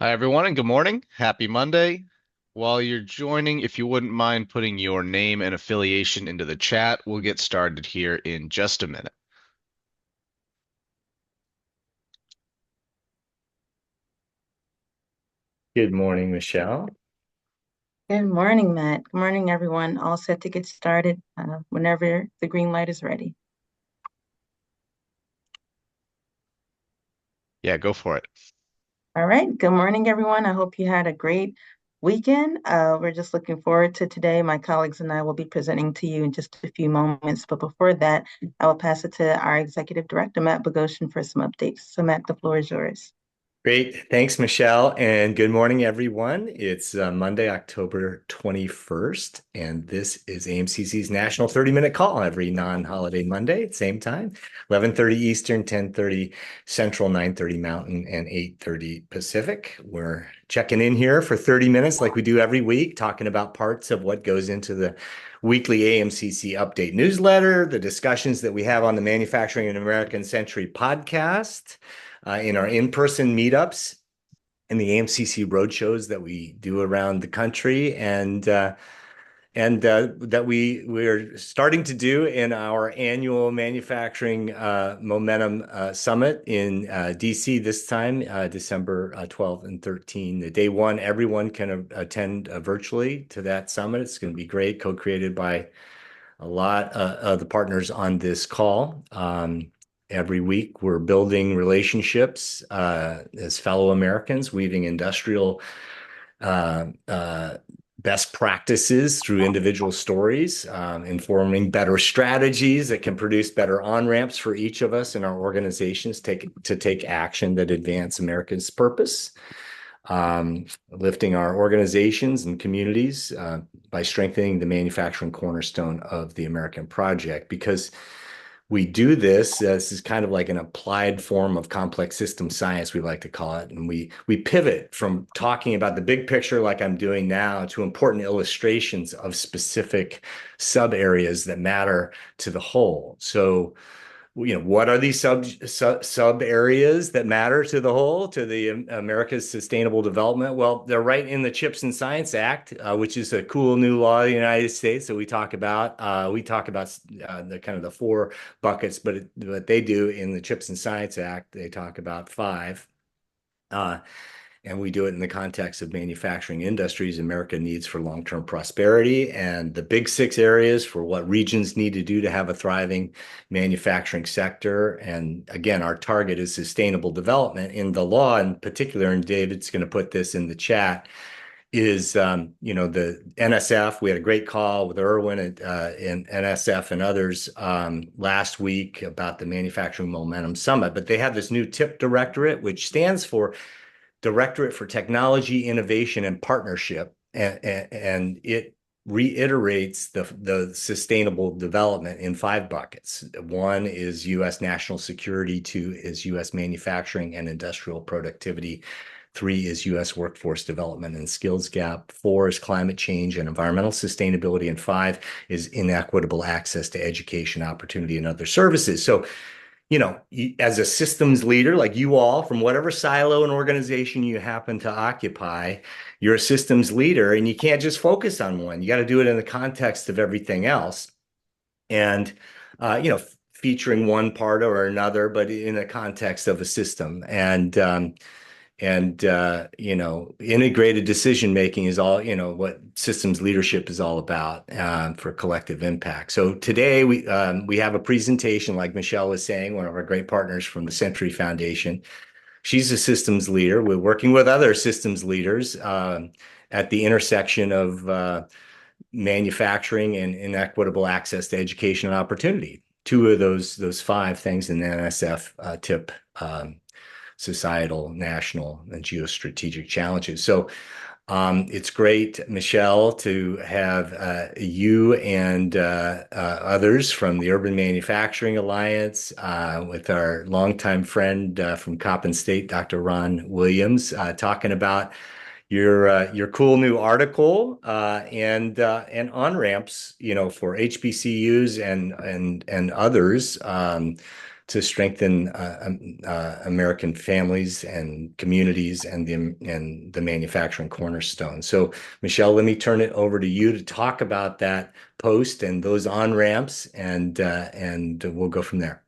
Hi, everyone, and good morning. Happy Monday. While you're joining, if you wouldn't mind putting your name and affiliation into the chat, we'll get started here in just a minute. Good morning, Michelle. Good morning, Matt. Good morning, everyone. All set to get started whenever the green light is ready. Yeah, go for it. All right. Good morning, everyone. I hope you had a great weekend. We're just looking forward to today. My colleagues and I will be presenting to you in just a few moments. But before that, I will pass it to our Executive Director, Matt Bogosian, for some updates. So, Matt, the floor is yours. Great. Thanks, Michelle. And good morning, everyone. It's Monday, October 21st, and this is AMCC's National 30-Minute Call every non-holiday Monday at the same time, 11:30 Eastern, 10:30 Central, 9:30 Mountain, and 8:30 Pacific. We're checking in here for 30 minutes like we do every week, talking about parts of what goes into the weekly AMCC update newsletter, the discussions that we have on the Manufacturing in American Century podcast, in our in-person meetups and the AMCC roadshows that we do around the country, and that we're starting to do in our annual Manufacturing Momentum Summit in DC this time, December 12 and 13. The day one, everyone can attend virtually to that summit. It's going to be great, co-created by a lot of the partners on this call. Every week, we're building relationships as fellow Americans, weaving industrial uh, uh, best practices through individual stories, informing better strategies that can produce better on-ramps for each of us in our organizations to take action that advance America's purpose, lifting our organizations and communities by strengthening the manufacturing cornerstone of the American project. Because we do this, this is kind of like an applied form of complex system science, we like to call it. And we pivot from talking about the big picture like I'm doing now to important illustrations of specific sub areas that matter to the whole. So, what are these sub areas that matter to the whole, to the America's sustainable development? Well, they're right in the CHIPS and Science Act, which is a cool new law in the United States that we talk about. We talk about the kind of the four buckets, but what they do in the CHIPS and Science Act, they talk about five. Uh, and we do it in the context of manufacturing industries America needs for long-term prosperity, and the big six areas for what regions need to do to have a thriving manufacturing sector. And again, our target is sustainable development. In the law in particular, and David's going to put this in the chat, is the NSF. We had a great call with Irwin and NSF and others last week about the Manufacturing Momentum Summit. But they have this new TIP directorate, which stands for Directorate for Technology, Innovation, and Partnership, and it reiterates the sustainable development in five buckets. One is U.S. national security, two is U.S. manufacturing and industrial productivity, three is U.S. workforce development and skills gap, four is climate change and environmental sustainability, and five is inequitable access to education, opportunity, and other services. So as a systems leader, like you all, from whatever silo and organization you happen to occupy, you're a systems leader and you can't just focus on one. You got to do it in the context of everything else. And, featuring one part or another, but in the context of a system. And integrated decision making is all what systems leadership is all about, for collective impact. So today we have a presentation, like Michelle was saying, one of our great partners from the Century Foundation. She's a systems leader. We're working with other systems leaders at the intersection of manufacturing and inequitable access to education and opportunity. Two of those five things in the NSF tip, societal, national, and geostrategic challenges. So it's great, Michelle, to have you and others from the Urban Manufacturing Alliance, with our longtime friend from Coppin State, Dr. Ron Williams, talking about your cool new article, and on ramps, for HBCUs and others, to strengthen American families and communities and the manufacturing cornerstone. So, Michelle, let me turn it over to you to talk about that post and those on-ramps, and we'll go from there.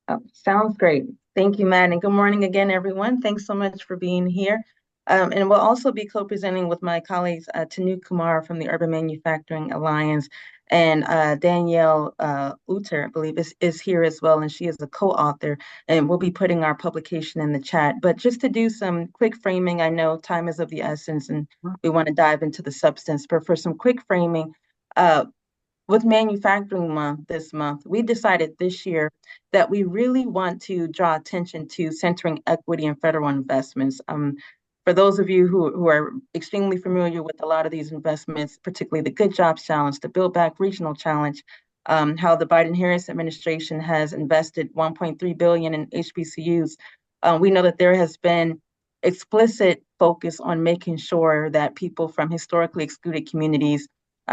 Oh, sounds great. Thank you, Matt, and good morning again, everyone. Thanks so much for being here. And we'll also be co-presenting with my colleagues, Tanu Kumar from the Urban Manufacturing Alliance, and Danielle Uter, I believe, is here as well, and she is a co-author, and we'll be putting our publication in the chat. But just to do some quick framing, I know time is of the essence, and we want to dive into the substance, but for some quick framing, with Manufacturing Month this month, we decided this year that we really want to draw attention to centering equity in federal investments. For those of you who are extremely familiar with a lot of these investments, particularly the Good Jobs Challenge, the Build Back Regional Challenge, how the Biden-Harris administration has invested $1.3 billion in HBCUs, we know that there has been explicit focus on making sure that people from historically excluded communities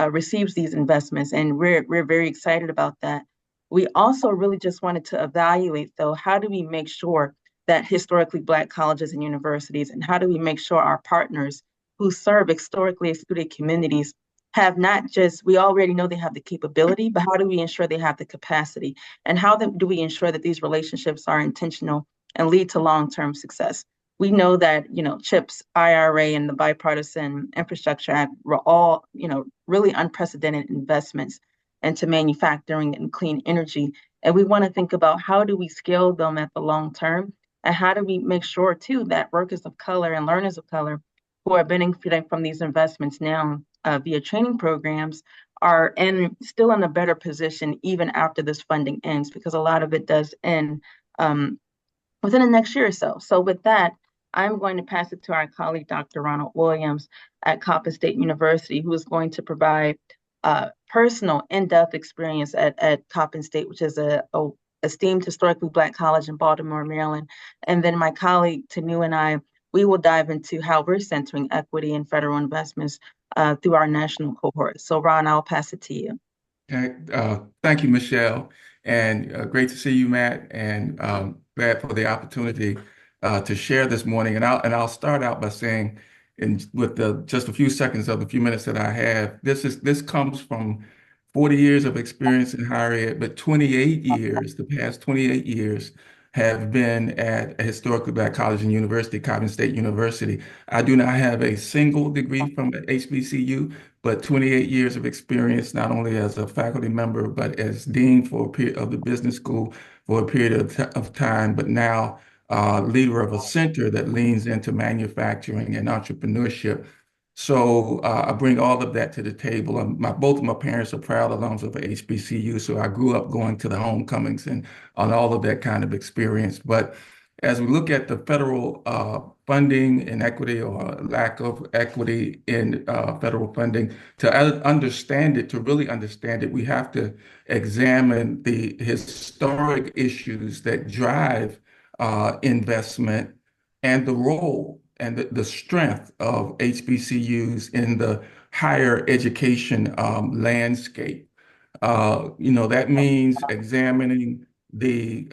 receives these investments, and we're very excited about that. We also really just wanted to evaluate, though, how do we make sure that historically Black colleges and universities, and how do we make sure our partners who serve historically excluded communities have not just, we already know they have the capability, but how do we ensure they have the capacity? And how do we ensure that these relationships are intentional and lead to long-term success? We know that, CHIPS, IRA, and the Bipartisan Infrastructure Act were all, really unprecedented investments into manufacturing and clean energy. And we want to think about how do we scale them at the long term, and how do we make sure, too, that workers of color and learners of color who are benefiting from these investments now via training programs are still in a better position even after this funding ends, because a lot of it does end within the next year or so. So with that, I'm going to pass it to our colleague, Dr. Ronald Williams at Coppin State University, who is going to provide personal in-depth experience at Coppin State, which is a esteemed historically Black college in Baltimore, Maryland. And then my colleague, Tanu, and I, we will dive into how we're centering equity in federal investments through our national cohort. So Ron, I'll pass it to you. Okay. Thank you, Michelle. And great to see you, Matt, and glad for the opportunity to share this morning. And I'll start out by saying, with just a few seconds of the few minutes that I have, this comes from 40 years of experience in higher ed, but 28 years, the past 28 years, have been at a historically Black college and university, Coppin State University. I do not have a single degree from HBCU, but 28 years of experience, not only as a faculty member, but as dean of the business school for a period of time, but now leader of a center that leans into manufacturing and entrepreneurship. So I bring all of that to the table. Both of my parents are proud alums of HBCU, so I grew up going to the homecomings and on all of that kind of experience. But as we look at the federal funding inequity or lack of equity in federal funding, to really understand it, we have to examine the historic issues that drive investment and the role and the strength of HBCUs in the higher education landscape. That means examining the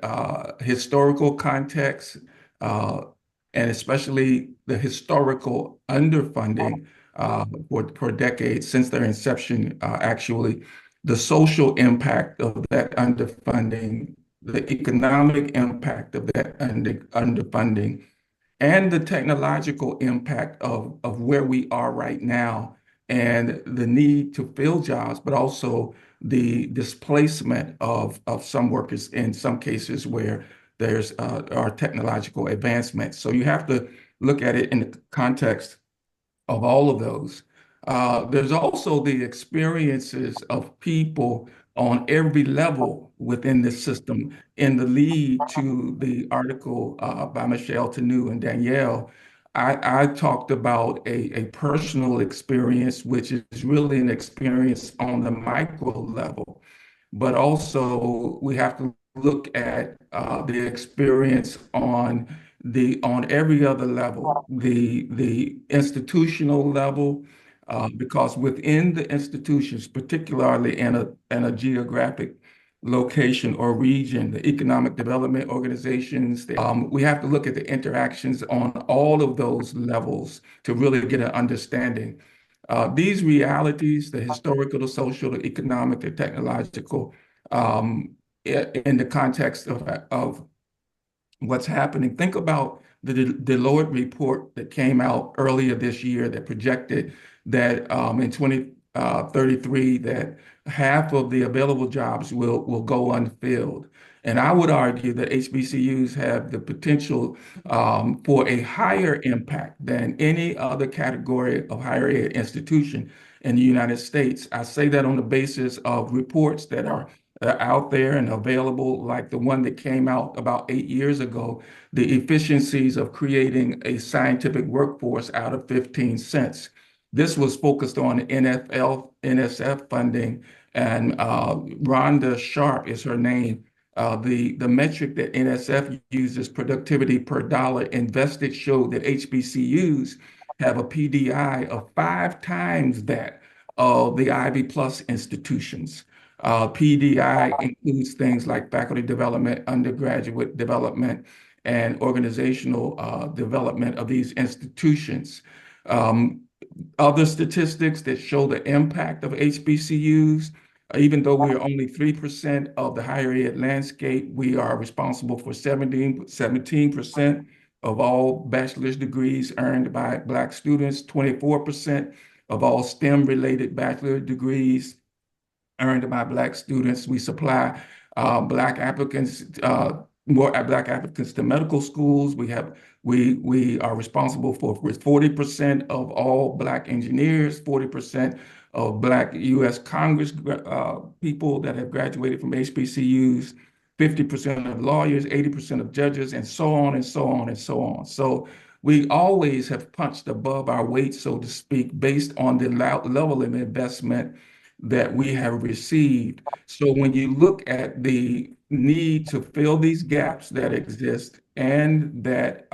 historical context and especially the historical underfunding for decades since their inception, actually, the social impact of that underfunding, the economic impact of that underfunding, and the technological impact of where we are right now and the need to fill jobs, but also the displacement of some workers in some cases where there's are technological advancements. So you have to look at it in the context of all of those. There's also the experiences of people on every level within the system. In the lead to the article by Michelle, Tanu, and Danielle, I talked about a personal experience, which is really an experience on the micro level. But also we have to look at the experience on every other level, the institutional level, because within the institutions, particularly in a geographic location or region, the economic development organizations. We have to look at the interactions on all of those levels to really get an understanding. These realities, the historical, the social, the economic, the technological, in the context of what's happening. Think about the Deloitte report that came out earlier this year that projected that in 2033 that half of the available jobs will go unfilled. And I would argue that HBCUs have the potential for a higher impact than any other category of higher ed institution in the United States. I say that on the basis of reports that are out there and available, like the one that came out about 8 years ago, the efficiencies of creating a scientific workforce out of 15 cents. This was focused on NSF funding, and Rhonda Sharp is her name. The metric that NSF uses, productivity per dollar invested, showed that HBCUs have a PDI of 5 times that of the Ivy Plus institutions. PDI includes things like faculty development, undergraduate development, and organizational development of these institutions. Other statistics that show the impact of HBCUs, even though we're only 3% of the higher ed landscape, we are responsible for 17% of all bachelor's degrees earned by Black students, 24% of all STEM-related bachelor degrees earned by Black students. We supply Black applicants, more Black applicants to medical schools. We are responsible for 40% of all Black engineers, 40% of Black U.S. Congress people that have graduated from HBCUs, 50% of lawyers, 80% of judges, and so on and so on and so on. So we always have punched above our weight, so to speak, based on the level of investment that we have received. So when you look at the need to fill these gaps that exist and that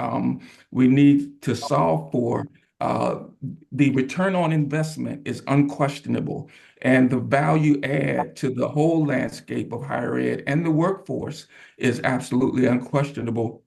we need to solve for, the return on investment is unquestionable. And the value add to the whole landscape of higher ed and the workforce is absolutely unquestionable.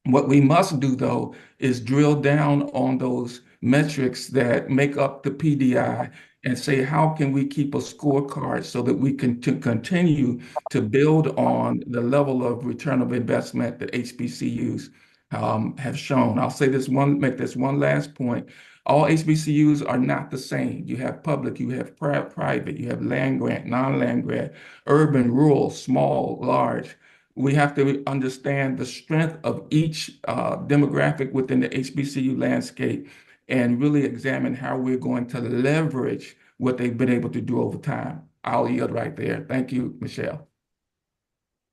What we must do, though, is drill down on those metrics that make up the PDI and say, how can we keep a scorecard so that we can continue to build on the level of return of investment that HBCUs have shown. I'll say this make this one last point. All HBCUs are not the same. You have public, you have private, you have land grant, non-land grant, urban, rural, small, large. We have to understand the strength of each demographic within the HBCU landscape and really examine how we're going to leverage what they've been able to do over time. I'll yield right there. Thank you, Michelle.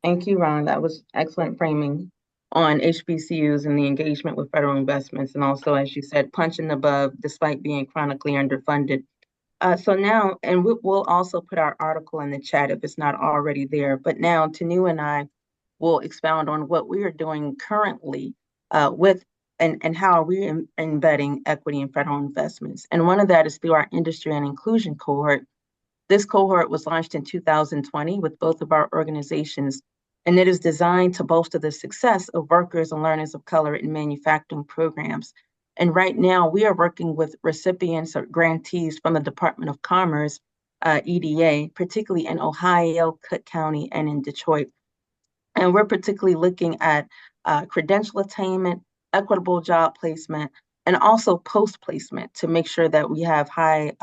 Thank you, Ron. That was excellent framing on HBCUs and the engagement with federal investments, and also, as you said, punching above despite being chronically underfunded. So now, and we'll also put our article in the chat if it's not already there, but now Tanu and I will expound on what we are doing currently with and how are we embedding equity in federal investments. And one of that is through our industry and inclusion cohort. This cohort was launched in 2020 with both of our organizations, and it is designed to bolster the success of workers and learners of color in manufacturing programs. And right now, we are working with recipients or grantees from the Department of Commerce, EDA, particularly in Ohio, Cook County, and in Detroit. And we're particularly looking at credential attainment, equitable job placement, and also post-placement to make sure that we have high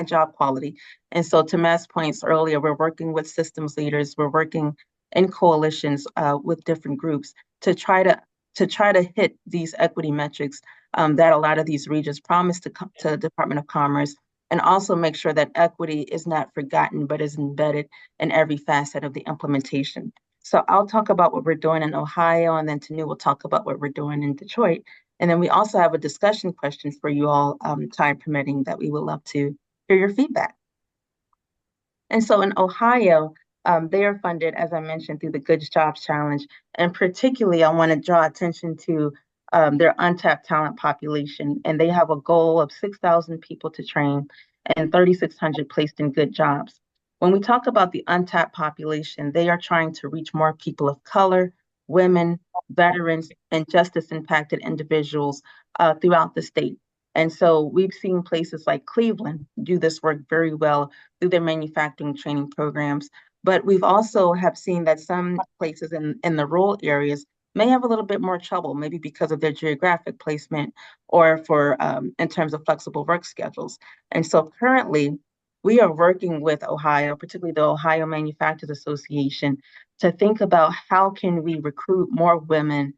job quality. And so to Matt's points earlier, we're working with systems leaders, we're working in coalitions with different groups to try to hit these equity metrics that a lot of these regions promise to the Department of Commerce, and also make sure that equity is not forgotten, but is embedded in every facet of the implementation. So I'll talk about what we're doing in Ohio, and then Tanu will talk about what we're doing in Detroit. And then we also have a discussion question for you all, time permitting, that we would love to hear your feedback. And so in Ohio, they are funded, as I mentioned, through the Good Jobs Challenge. And particularly, I want to draw attention to their untapped talent population. And they have a goal of 6,000 people to train and 3,600 placed in good jobs. When we talk about the untapped population, they are trying to reach more people of color, women, veterans, and justice-impacted individuals throughout the state. And so we've seen places like Cleveland do this work very well through their manufacturing training programs. But we've also have seen that some places in the rural areas may have a little bit more trouble, maybe because of their geographic placement or for in terms of flexible work schedules. And so currently, we are working with Ohio, particularly the Ohio Manufacturers Association, to think about how can we recruit more women,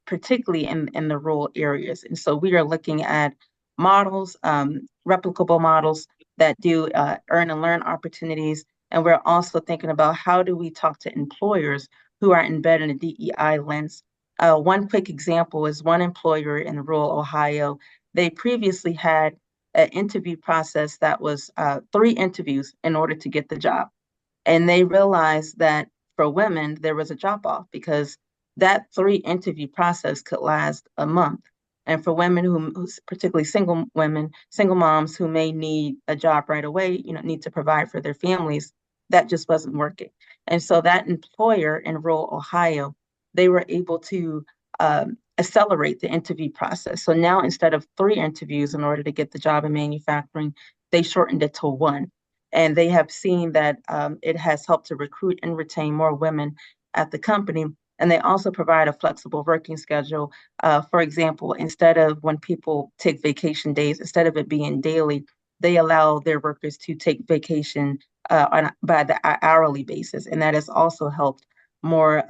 particularly in the rural areas. And so we are looking at models, replicable models that do earn and learn opportunities. And we're also thinking about how do we talk to employers who are embedded in a DEI lens. One quick example is one employer in rural Ohio. They previously had an interview process that was 3 interviews in order to get the job. And they realized that for women, there was a drop off because that 3 interview process could last a month. And for women who's particularly single women, single moms who may need a job right away, need to provide for their families, that just wasn't working. And so that employer in rural Ohio, they were able to accelerate the interview process. So now instead of 3 interviews in order to get the job in manufacturing, they shortened it to 1. And they have seen that it has helped to recruit and retain more women at the company. And they also provide a flexible working schedule. For example, instead of when people take vacation days, instead of it being daily, they allow their workers to take vacation by the hourly basis. And that has also helped more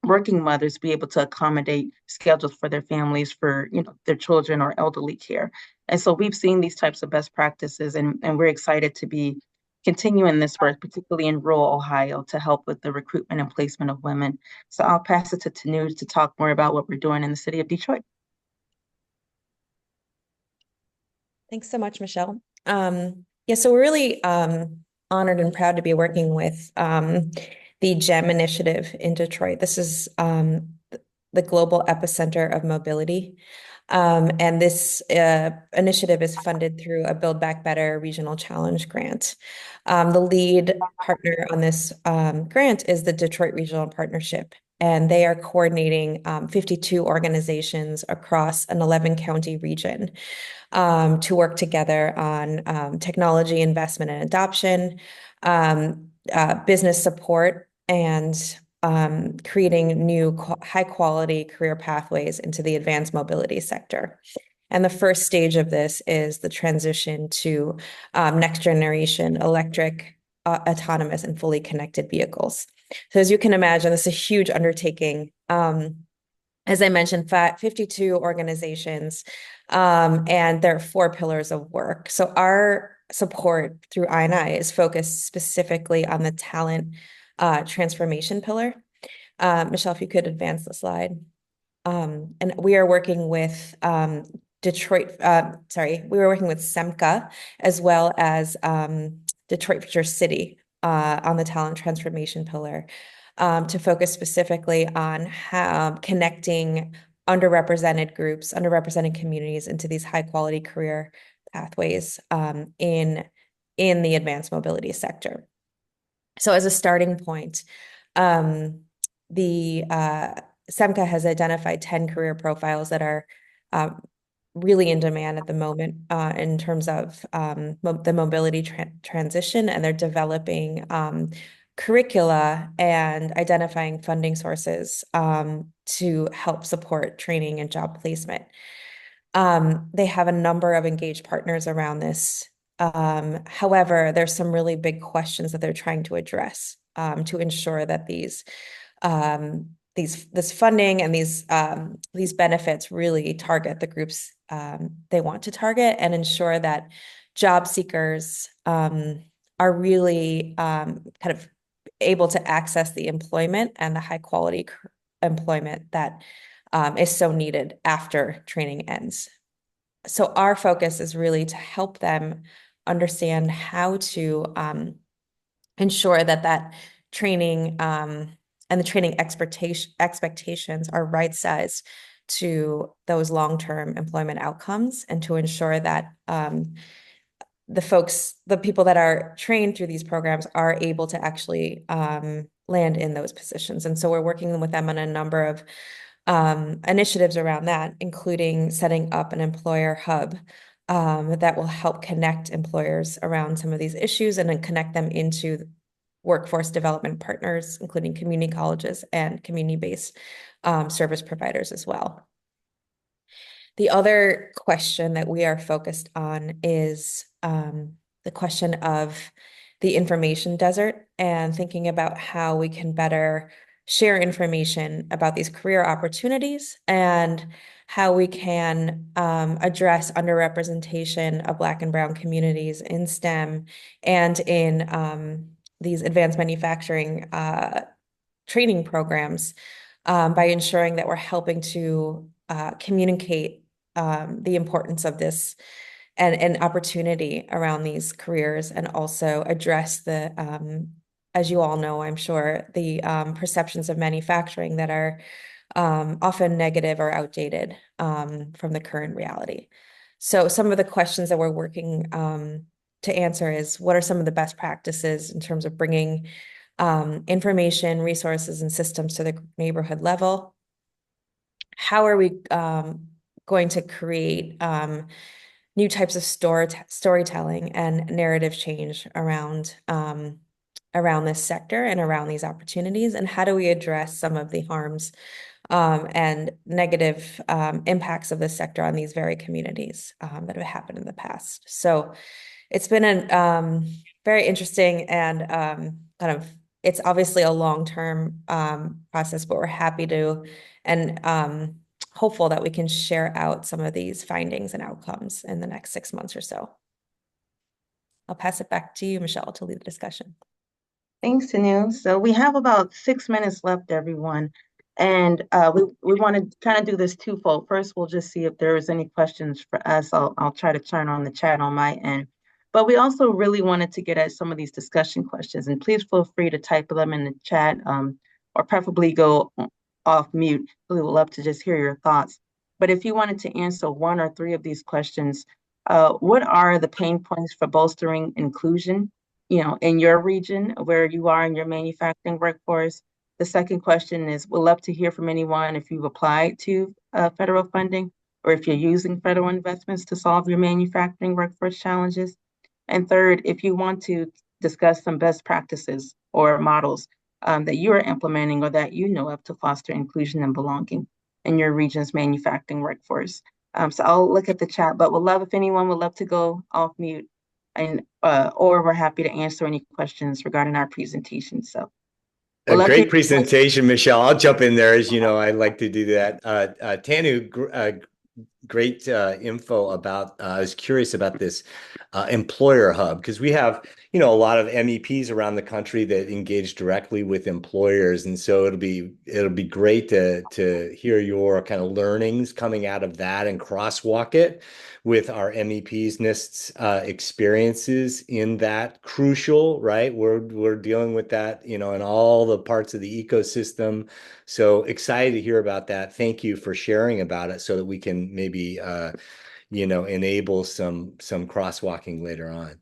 working mothers be able to accommodate schedules for their families, for their children or elderly care. And so we've seen these types of best practices, and we're excited to be continuing this work, particularly in rural Ohio, to help with the recruitment and placement of women. So I'll pass it to Tanuj to talk more about what we're doing in the city of Detroit. Thanks so much, Michelle. Yeah, so we're really honored and proud to be working with the GEM initiative in Detroit. This is the global epicenter of mobility. And this initiative is funded through a Build Back Better Regional Challenge grant. The lead partner on this grant is the Detroit Regional Partnership, and they are coordinating 52 organizations across an 11-county region to work together on technology investment and adoption, business support, and creating new high-quality career pathways into the advanced mobility sector. And the first stage of this is the transition to next-generation electric, autonomous, and fully connected vehicles. So as you can imagine, this is a huge undertaking. As I mentioned, 52 organizations, and there are 4 pillars of work. So our support through I&I is focused specifically on the talent transformation pillar. Michelle, if you could advance the slide. And we are working with we were working with SEMCA as well as Detroit Future City on the talent transformation pillar to focus specifically on how connecting underrepresented groups, underrepresented communities into these high quality career pathways in the advanced mobility sector. So as a starting point, the SEMCA has identified 10 career profiles that are really in demand at the moment in terms of the mobility transition, and they're developing curricula and identifying funding sources to help support training and job placement. They have a number of engaged partners around this. However, there's some really big questions that they're trying to address to ensure that this funding and these benefits really target the groups they want to target, and ensure that job seekers are really kind of able to access the employment and the high quality employment that is so needed after training ends. So our focus is really to help them understand how to ensure that training and the training expectations are right-sized to those long-term employment outcomes, and to ensure that the people that are trained through these programs are able to actually land in those positions. And so we're working with them on a number of initiatives around that, including setting up an employer hub that will help connect employers around some of these issues and then connect them into workforce development partners, including community colleges and community-based service providers as well. The other question that we are focused on is the question of the information desert and thinking about how we can better share information about these career opportunities and how we can address underrepresentation of Black and Brown communities in STEM and in these advanced manufacturing training programs by ensuring that we're helping to communicate the importance of this and opportunity around these careers, and also address the, as you all know, I'm sure, the perceptions of manufacturing that are often negative or outdated from the current reality. So some of the questions that we're working to answer is, what are some of the best practices in terms of bringing information, resources, and systems to the neighborhood level? How are we going to create new types of storytelling and narrative change around this sector and around these opportunities? And how do we address some of the harms and negative impacts of this sector on these very communities that have happened in the past? So it's been a very interesting and it's obviously a long-term process, but we're happy to and hopeful that we can share out some of these findings and outcomes in the next 6 months or so. I'll pass it back to you, Michelle, to lead the discussion. Thanks, Tanu. So we have about 6 minutes left, everyone. And we want to kind of do this twofold. First, we'll just see if there is any questions for us. I'll try to turn on the chat on my end. But we also really wanted to get at some of these discussion questions. And please feel free to type them in the chat or preferably go off mute. We would love to just hear your thoughts. But if you wanted to answer 1 or 3 of these questions, what are the pain points for bolstering inclusion, in your region where you are in your manufacturing workforce? The second question is, we'd love to hear from anyone if you've applied to federal funding or if you're using federal investments to solve your manufacturing workforce challenges. And third, if you want to discuss some best practices or models that you are implementing or that you know of to foster inclusion and belonging in your region's manufacturing workforce. So I'll look at the chat, but would love if anyone would love to go off mute, and or we're happy to answer any questions regarding our presentation. So a great presentation, Michelle. I'll jump in there. As you know, I like to do that. Tanu, great info about, I was curious about this employer hub, because we have, a lot of MEPs around the country that engage directly with employers. And so it'll be great to hear your kind of learnings coming out of that and crosswalk it with our MEPs NIST's experiences in that crucial, right? We're dealing with that, in all the parts of the ecosystem. So excited to hear about that. Thank you for sharing about it so that we can maybe, enable some crosswalking later on.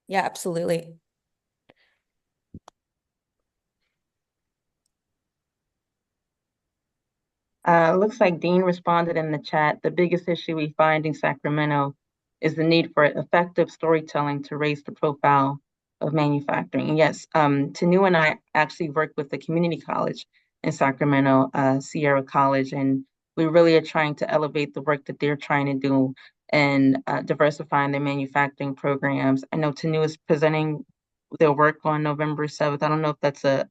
Yeah, absolutely. Looks like Dean responded in the chat. The biggest issue we find in Sacramento is the need for effective storytelling to raise the profile of manufacturing. And yes, Tanu and I actually work with the community college in Sacramento, Sierra College, and we really are trying to elevate the work that they're trying to do and diversifying their manufacturing programs. I know Tanu is presenting their work on November 7th. I don't know if that's a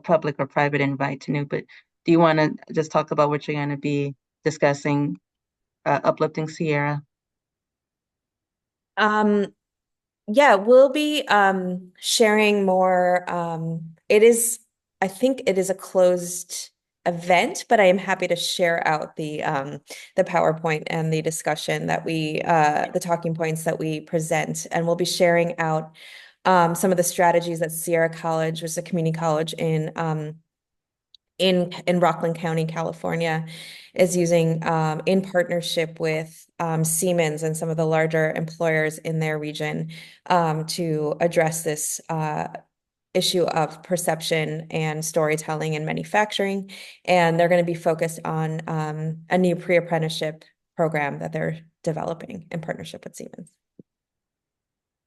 public or private invite, Tanu, but do you want to just talk about what you're going to be discussing, Uplifting Sierra? Yeah, we'll be sharing more. I think it is a closed event, but I am happy to share out the PowerPoint and the discussion that the talking points that we present, and we'll be sharing out some of the strategies that Sierra College, which is a community college in in Rockland County, California, is using in partnership with Siemens and some of the larger employers in their region to address this issue of perception and storytelling in manufacturing. And they're going to be focused on a new pre-apprenticeship program that they're developing in partnership with Siemens.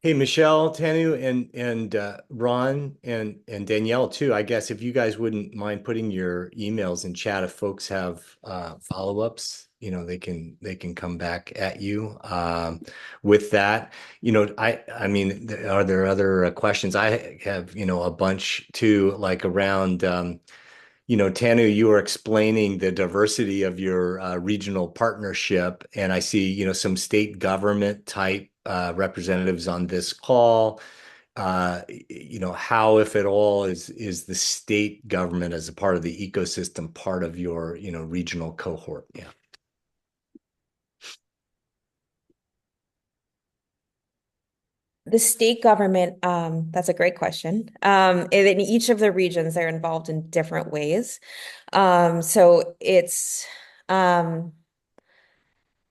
Hey, Michelle, Tanu, and Ron and Danielle too. I guess if you guys wouldn't mind putting your emails in chat, if folks have follow-ups, they can come back at you with that. I mean, are there other questions? I have a bunch too, like around. Tanu, you were explaining the diversity of your regional partnership, and I see, some state government type representatives on this call. How, if at all, is the state government as a part of the ecosystem part of your, regional cohort? Yeah. The state government, that's a great question. In each of the regions, they're involved in different ways. So it's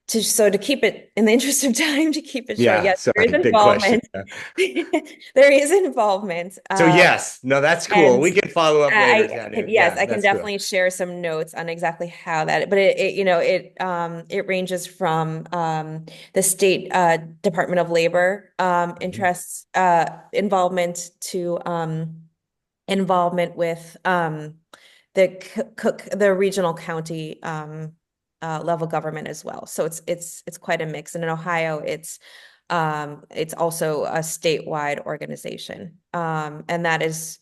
to keep it in the interest of time, to keep it short, Yeah, yes, there sorry, is big question. involvement. There is involvement. So yes, no, that's cool. And We can follow up later, Tanu. yes, Yeah, I can that's cool. definitely share some notes on exactly how that, but it ranges from the state Department of Labor interests involvement to involvement with the regional county level government as well. So it's quite a mix. And in Ohio, it's also a statewide organization, and that is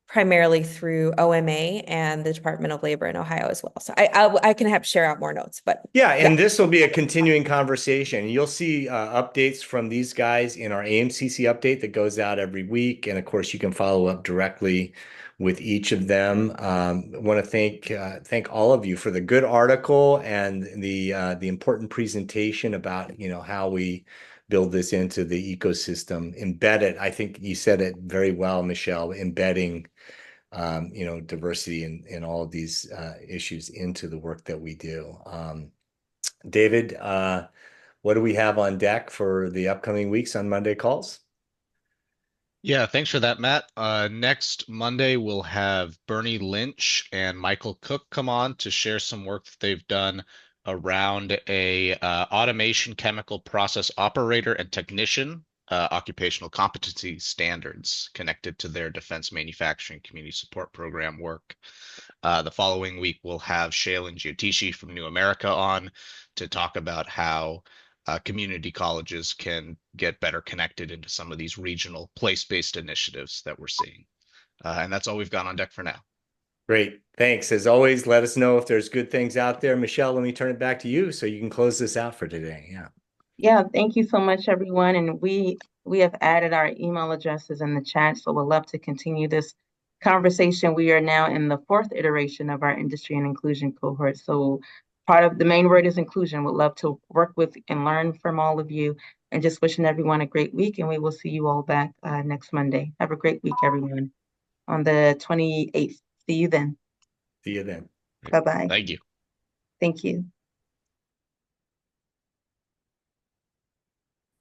primarily through OMA and the Department of Labor in Ohio as well. So I can share out more notes, but yeah, and this will be a continuing conversation. You'll see updates from these guys in our AMCC update that goes out every week, and of course, you can follow up directly with each of them. I want to thank all of you for the good article and the important presentation about how we build this into the ecosystem. Embed it. I think you said it very well, Michelle. Embedding diversity in all of these issues into the work that we do. David, what do we have on deck for the upcoming weeks on Monday calls? Yeah, thanks for that, Matt. Next Monday, we'll have Bernie Lynch and Michael Cook come on to share some work that they've done around a automation chemical process operator and technician occupational competency standards connected to their defense manufacturing community support program work. The following week, we'll have Shailin Jyotishi from New America on to talk about how community colleges can get better connected into some of these regional place-based initiatives that we're seeing. And that's all we've got on deck for now. Great. Thanks. As always, let us know if there's good things out there. Michelle, let me turn it back to you so you can close this out for today. Yeah. Yeah, thank you so much, everyone. And we have added our email addresses in the chat, so we'd love to continue this conversation. We are now in the 4th iteration of our industry and inclusion cohort. So part of the main word is inclusion. We'd love to work with and learn from all of you, and just wishing everyone a great week. And we will see you all back next Monday. Have a great week, everyone, on the 28th. See you then. See you then. Bye-bye. Thank you. Thank you.